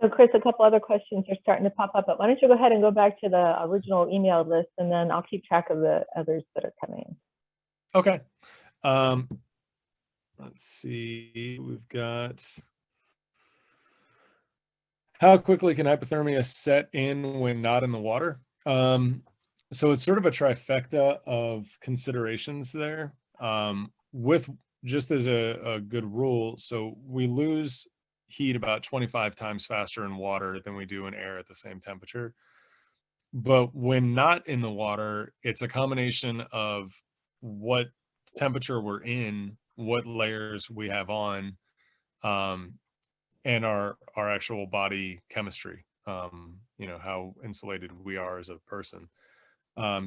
So Chris, a couple other questions are starting to pop up, but why don't you go ahead and go back to the original email list, and then I'll keep track of the others that are coming in. Okay. Let's see, we've got, how quickly can hypothermia set in when not in the water? So it's sort of a trifecta of considerations there. With just as a good rule, so we lose heat about 25 times faster in water than we do in air at the same temperature. But when not in the water, it's a combination of what temperature we're in, what layers we have on, and our actual body chemistry, you know, how insulated we are as a person.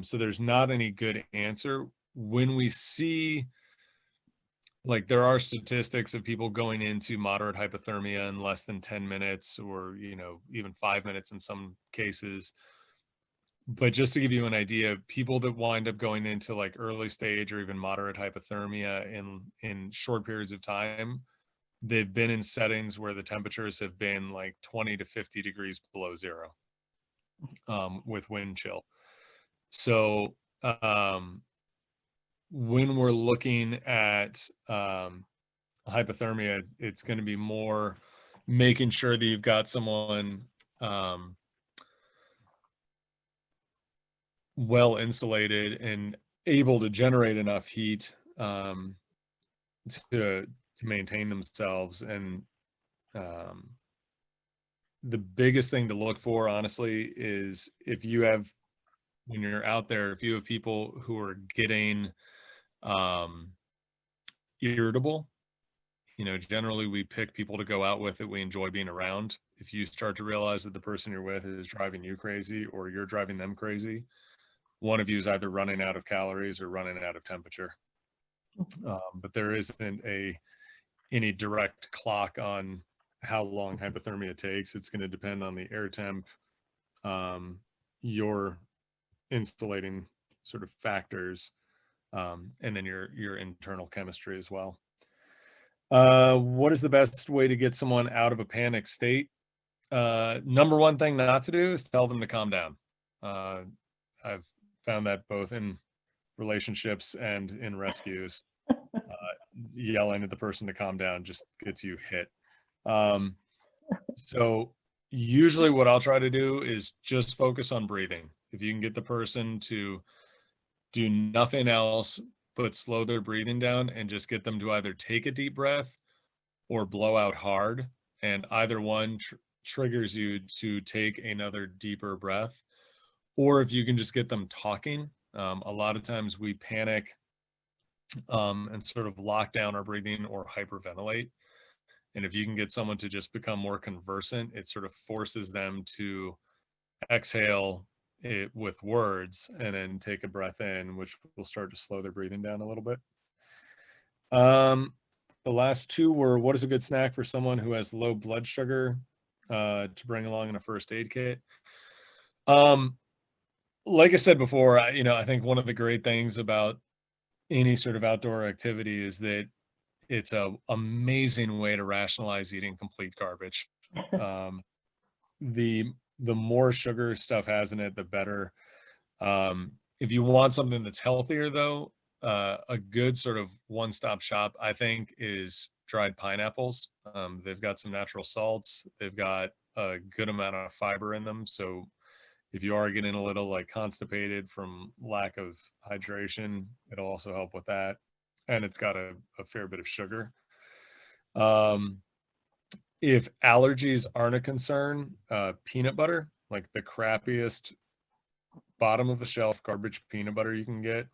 So there's not any good answer. When we see, like, there are statistics of people going into moderate hypothermia in less than 10 minutes or, you know, even 5 minutes in some cases. But just to give you an idea, people that wind up going into like early stage or even moderate hypothermia in short periods of time, they've been in settings where the temperatures have been like 20 to 50 degrees below zero, with wind chill. So when we're looking at hypothermia, it's going to be more making sure that you've got someone well insulated and able to generate enough heat to maintain themselves. And the biggest thing to look for, honestly, is if you have, when you're out there, if you have people who are getting irritable, you know, generally we pick people to go out with that we enjoy being around. If you start to realize that the person you're with is driving you crazy or you're driving them crazy, one of you is either running out of calories or running out of temperature. But there isn't any direct clock on how long hypothermia takes. It's going to depend on the air temp, your insulating sort of factors, and then your internal chemistry as well. What is the best way to get someone out of a panic state? Number one thing not to do is tell them to calm down. I've found that both in relationships and in rescues. Yelling at the person to calm down just gets you hit. So usually what I'll try to do is just focus on breathing. If you can get the person to do nothing else but slow their breathing down and just get them to either take a deep breath or blow out hard, and either one triggers you to take another deeper breath. Or if you can just get them talking. A lot of times we panic and sort of lock down our breathing or hyperventilate. And if you can get someone to just become more conversant, it sort of forces them to exhale it with words and then take a breath in, which will start to slow their breathing down a little bit. The last two were, what is a good snack for someone who has low blood sugar to bring along in a first aid kit? Like I said before, I think one of the great things about any sort of outdoor activity is that it's an amazing way to rationalize eating complete garbage. The more sugar stuff has in it, the better. If you want something that's healthier, though, a good sort of one-stop shop, I think, is dried pineapples. They've got some natural salts. They've got a good amount of fiber in them. So if you are getting a little like constipated from lack of hydration, it'll also help with that. And it's got a fair bit of sugar. If allergies aren't a concern, peanut butter, like the crappiest bottom of the shelf garbage peanut butter you can get,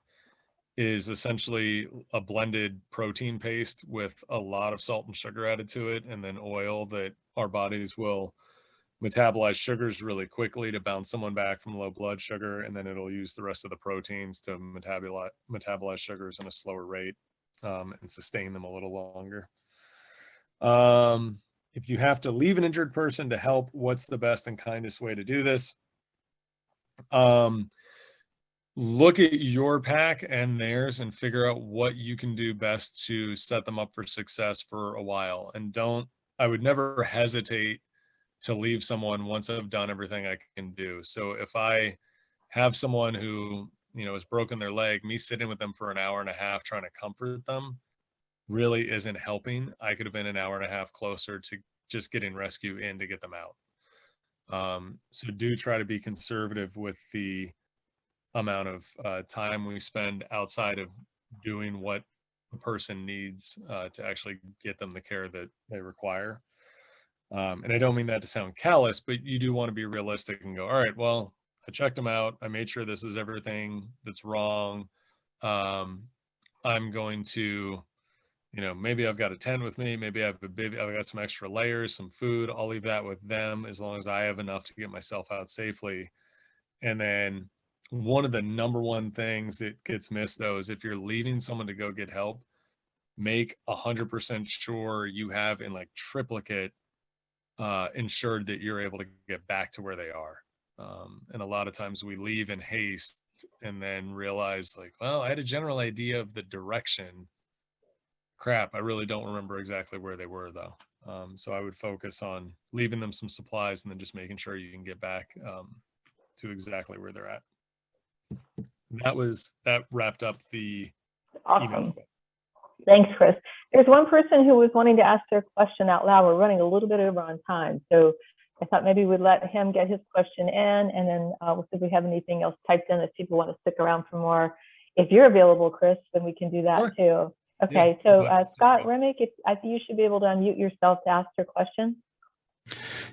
is essentially a blended protein paste with a lot of salt and sugar added to it, and then oil that our bodies will metabolize sugars really quickly to bounce someone back from low blood sugar, and then it'll use the rest of the proteins to metabolize sugars in a slower rate and sustain them a little longer. If you have to leave an injured person to help, what's the best and kindest way to do this? Look at your pack and theirs and figure out what you can do best to set them up for success for a while. And I would never hesitate to leave someone once I've done everything I can do. So if I have someone who, has broken their leg, me sitting with them for an hour and a half trying to comfort them really isn't helping. I could have been an hour and a half closer to just getting rescue in to get them out. So do try to be conservative with the amount of time we spend outside of doing what the person needs to actually get them the care that they require. And I don't mean that to sound callous, but you do want to be realistic and go, all right, well, I checked them out. I made sure this is everything that's wrong. I'm going to, maybe I've got a tent with me. Maybe I've got some extra layers, some food. I'll leave that with them as long as I have enough to get myself out safely. And then one of the number one things that gets missed, though, is if you're leaving someone to go get help, make 100% sure you have in like triplicate ensured that you're able to get back to where they are. And a lot of times we leave in haste and then realize like, well, I had a general idea of the direction. Crap, I really don't remember exactly where they were though. So I would focus on leaving them some supplies and then just making sure you can get back to exactly where they're at. That wrapped up the Awesome. email. Thanks, Chris. There's one person who was wanting to ask their question out loud. We're running a little bit over on time, so I thought maybe we'd let him get his question in, and then we'll see if we have anything else typed in if people want to stick around for more. If you're available, Chris, then we can do that too. Okay, Yeah, so Scott Remick, I think you should be able to unmute yourself to ask your question.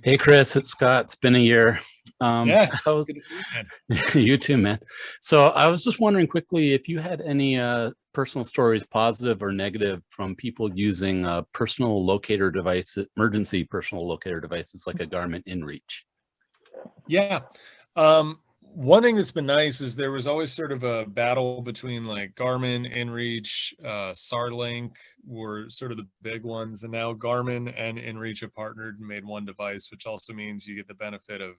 Hey, Chris, it's Scott. It's been a year. Yeah, good to see you, man. You too, man. So I was just wondering quickly if you had any personal stories, positive or negative, from people using personal locator devices, emergency personal locator devices like a Garmin InReach. Yeah. One thing that's been nice is there was always sort of a battle between like Garmin, InReach, Starlink were sort of the big ones. And now Garmin and InReach have partnered and made one device, which also means you get the benefit of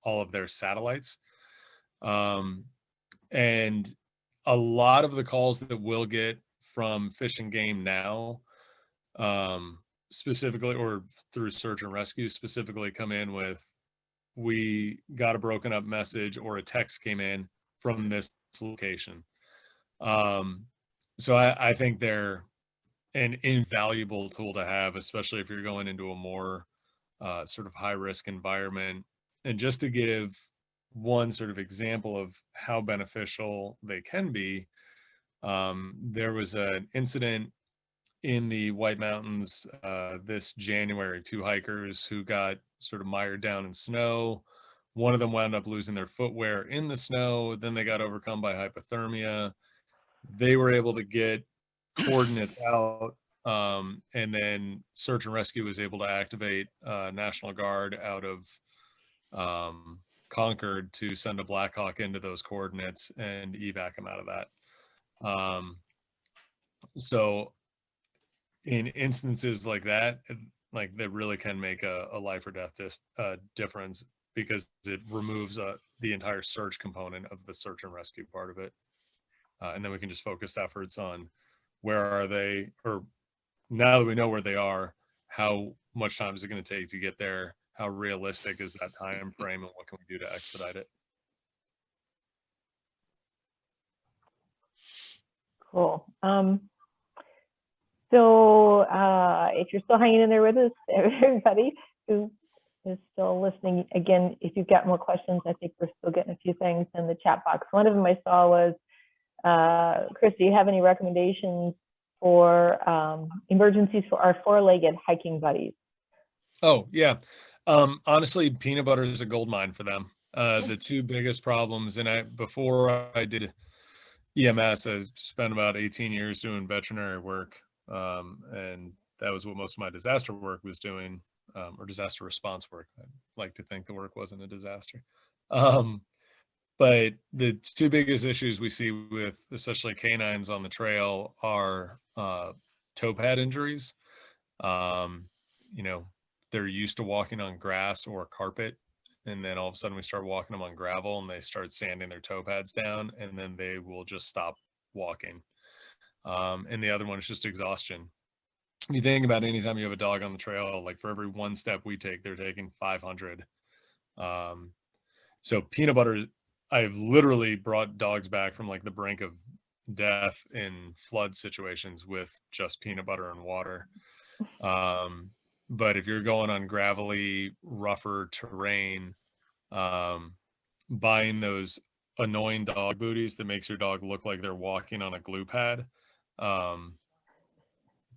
all of their satellites. And a lot of the calls that we'll get from Fish and Game now specifically, or through search and rescue, specifically come in with, we got a broken up message or a text came in from this location. So I think they're an invaluable tool to have, especially if you're going into a more sort of high risk environment. And just to give one sort of example of how beneficial they can be, there was an incident in the White Mountains this January, 2 hikers who got sort of mired down in snow. One of them wound up losing their footwear in the snow. Then they got overcome by hypothermia. They were able to get coordinates out, and then search and rescue was able to activate National Guard out of Concord to send a Black Hawk into those coordinates and evac them out of that. So in instances like that, like that really can make a life or death difference, because it removes the entire search component of the search and rescue part of it. And then we can just focus efforts on where are they, or now that we know where they are, how much time is it going to take to get there? How realistic is that time frame, and what can we do to expedite it? Cool. So if you're still hanging in there with us, everybody who is still listening, again, if you've got more questions, I think we're still getting a few things in the chat box. One of them I saw was, Chris, do you have any recommendations for emergencies for our 4-legged hiking buddies? Oh, yeah. Honestly, peanut butter is a gold mine for them. The 2 biggest problems, and before I did EMS, I spent about 18 years doing veterinary work. And that was what most of my disaster work was doing, or disaster response work. I'd like to think the work wasn't a disaster. But the 2 biggest issues we see with especially canines on the trail are toe pad injuries. You know, they're used to walking on grass or carpet, and then all of a sudden we start walking them on gravel and they start sanding their toe pads down, and then they will just stop walking. And the other one is just exhaustion. If you think about anytime you have a dog on the trail, like for every 1 step we take, they're taking 500. So peanut butter, I've literally brought dogs back from like the brink of death in flood situations with just peanut butter and water. But if you're going on gravelly, rougher terrain, buying those annoying dog booties that makes your dog look like they're walking on a glue pad,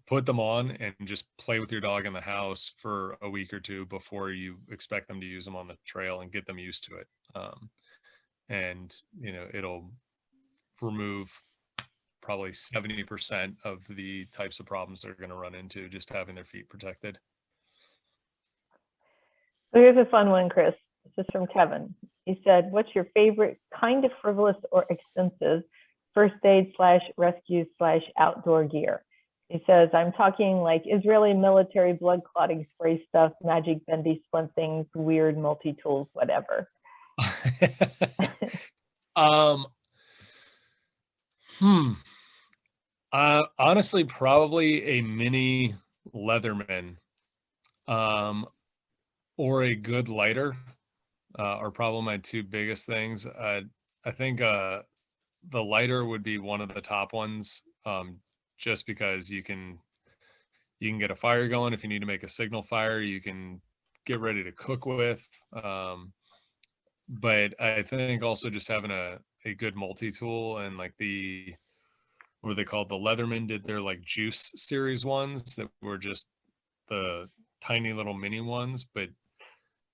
put them on and just play with your dog in the house for a week or 2 before you expect them to use them on the trail, and get them used to it. And you know, it'll remove probably 70% of the types of problems they're going to run into just having their feet protected. So here's a fun one, Chris. This is from Kevin. He said, what's your favorite kind of frivolous or expensive first aid / rescue / outdoor gear? He says, I'm talking like Israeli military blood clotting spray stuff, magic bendy splint things, weird multi-tools, whatever. Honestly, probably a mini Leatherman, or a good lighter, are probably my 2 biggest things. I think the lighter would be one of the top ones, just because you can get a fire going. If you need to make a signal fire, you can get ready to cook with. But I think also just having a good multi-tool, and like what are they called? The Leatherman did their like juice series ones that were just the tiny little mini ones, but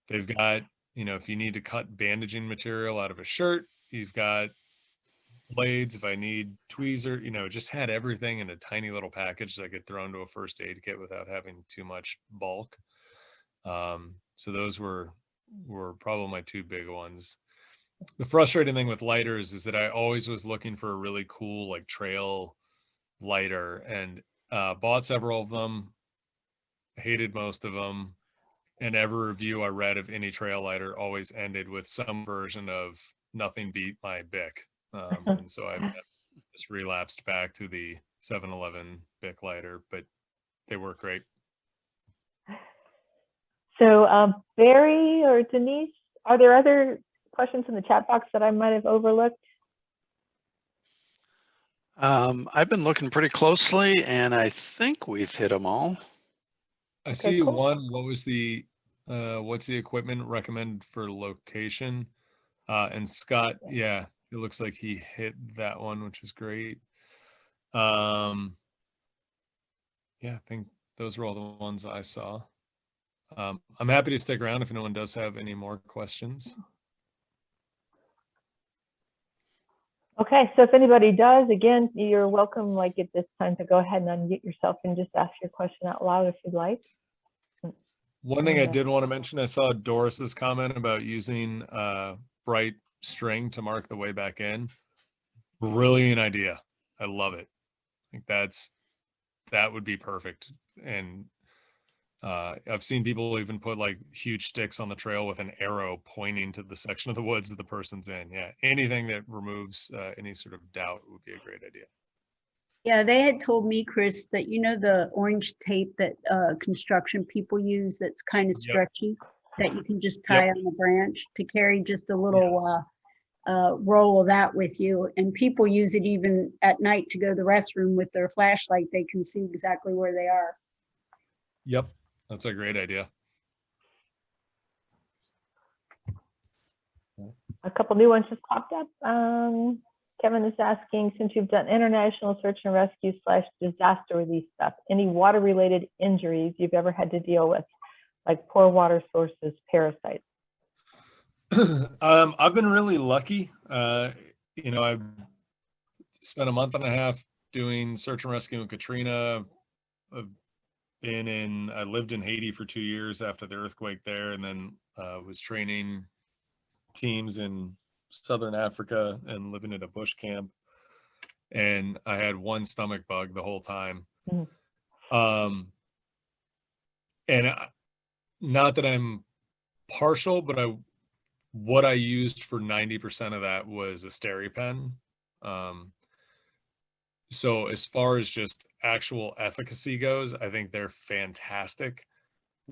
they've got, you know, if you need to cut bandaging material out of a shirt, you've got blades. If I need tweezer, you know, just had everything in a tiny little package that I could throw into a first aid kit without having too much bulk. So those were probably my 2 big ones. The frustrating thing with lighters is that I always was looking for a really cool like trail lighter, and bought several of them, hated most of them, and every review I read of any trail lighter always ended with some version of nothing beat my Bic. And so I've just relapsed back to the 7-Eleven Bic lighter. But they work great. So Barry or Denise, are there other questions in the chat box that I might have overlooked? I've been looking pretty closely, and I think we've hit them all. I Okay, see cool. one. What was the what's the equipment recommended for location? And Scott, yeah, it looks like he hit that one, which is great. Yeah, I think those were all the ones I saw. I'm happy to stick around if anyone does have any more questions. Okay, so if anybody does, again, you're welcome, like at this time, to go ahead and unmute yourself and just ask your question out loud if you'd like. One thing I did want to mention, I saw Doris's comment about using bright string to mark the way back in. Brilliant idea. I love it. I think that would be perfect. And I've seen people even put like huge sticks on the trail with an arrow pointing to the section of the woods that the person's in. Yeah, anything that removes any sort of doubt would be a great idea. Yeah, they had told me, Chris, that you know the orange tape that construction people use that's kind of stretchy, that you can just tie on the branch to carry just a little roll of that with you. And people use it even at night to go to the restroom with their flashlight. They can see exactly where they are. Yep, that's a great idea. A couple new ones just popped up. Kevin is asking, since you've done international search and rescue / disaster relief stuff, any water-related injuries you've ever had to deal with, like poor water sources, parasites? I've been really lucky. You know, I've spent a month and a half doing search and rescue in Katrina. I lived in Haiti for 2 years after the earthquake there, and then was training teams in Southern Africa and living at a bush camp. And I had one stomach bug the whole time. Mm-hmm. Not that I'm partial, but what I used for 90% of that was a SteriPen. So as far as just actual efficacy goes, I think they're fantastic.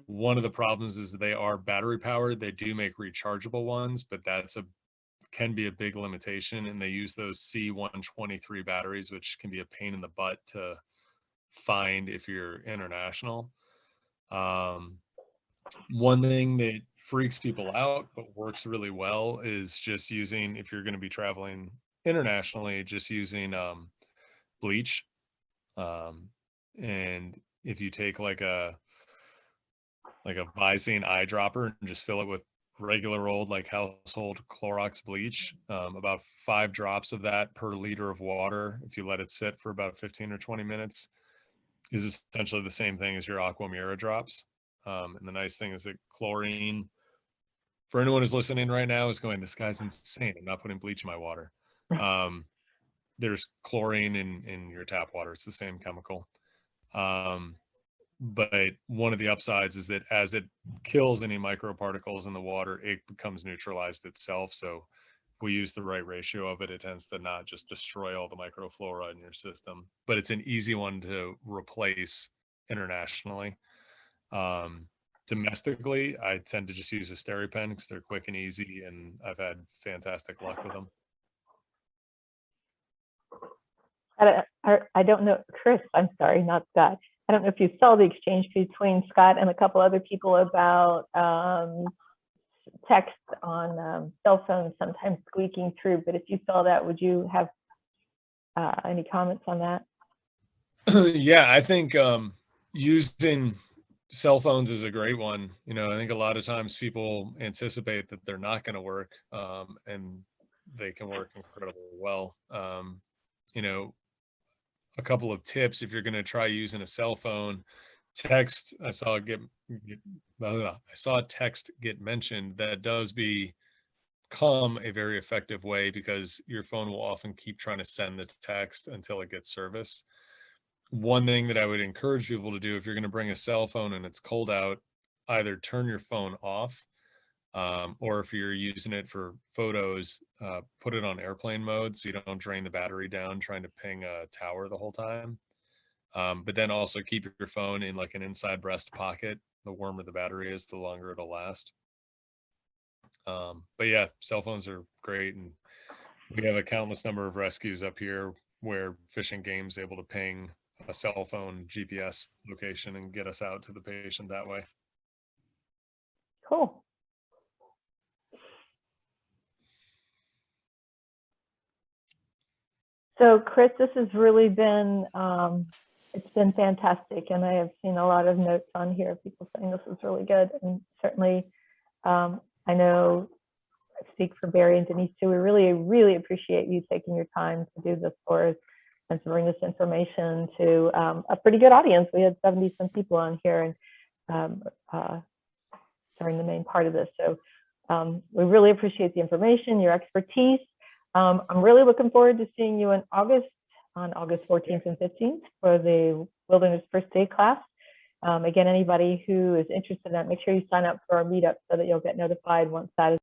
One of the problems is they are battery powered. They do make rechargeable ones, but can be a big limitation. And they use those C123 batteries, which can be a pain in the butt to find if you're international. One thing that freaks people out but works really well is just using, if you're going to be traveling internationally, just using bleach. And if you take like a Visine eyedropper and just fill it with regular old like household Clorox bleach, about 5 drops of that per liter of water, if you let it sit for about 15 or 20 minutes, is essentially the same thing as your Aqua Mira drops. And the nice thing is that chlorine, for anyone who's listening right now, is going, this guy's insane. I'm not putting bleach in my water. There's chlorine in your tap water. It's the same chemical. But one of the upsides is that as it kills any microparticles in the water, it becomes neutralized itself. So if we use the right ratio of it, it tends to not just destroy all the microflora in your system. But it's an easy one to replace internationally. Domestically, I tend to just use a SteriPen because they're quick and easy, and I've had fantastic luck with them. I don't know, Chris, I'm sorry, not Scott. I don't know if you saw the exchange between Scott and a couple other people about text on cell phones sometimes squeaking through, but if you saw that, would you have any comments on that? Yeah, I think using cell phones is a great one. You know, I think a lot of times people anticipate that they're not going to work, and they can work incredibly well. You know, a couple of tips if you're going to try using a cell phone. Text, I saw text get mentioned. That does become a very effective way because your phone will often keep trying to send the text until it gets service. One thing that I would encourage people to do if you're going to bring a cell phone and it's cold out, either turn your phone off, or if you're using it for photos, put it on airplane mode so you don't drain the battery down trying to ping a tower the whole time. But then also keep your phone in like an inside breast pocket. The warmer the battery is, the longer it'll last. But yeah, cell phones are great. And we have a countless number of rescues up here where Fish and Game's able to ping a cell phone GPS location and get us out to the patient that way. Cool. So Chris, this has really been, it's been fantastic. And I have seen a lot of notes on here, people saying this is really good. And certainly, I know I speak for Barry and Denise too. We really, really appreciate you taking your time to do this for us and to bring this information to a pretty good audience. We had 70-some people on here and during the main part of this. So we really appreciate the information, your expertise. I'm really looking forward to seeing you in August, on August 14th and 15th for the Wilderness First Aid class. Again, anybody who is interested in that, make sure you sign up for our meetup so that you'll get notified once that is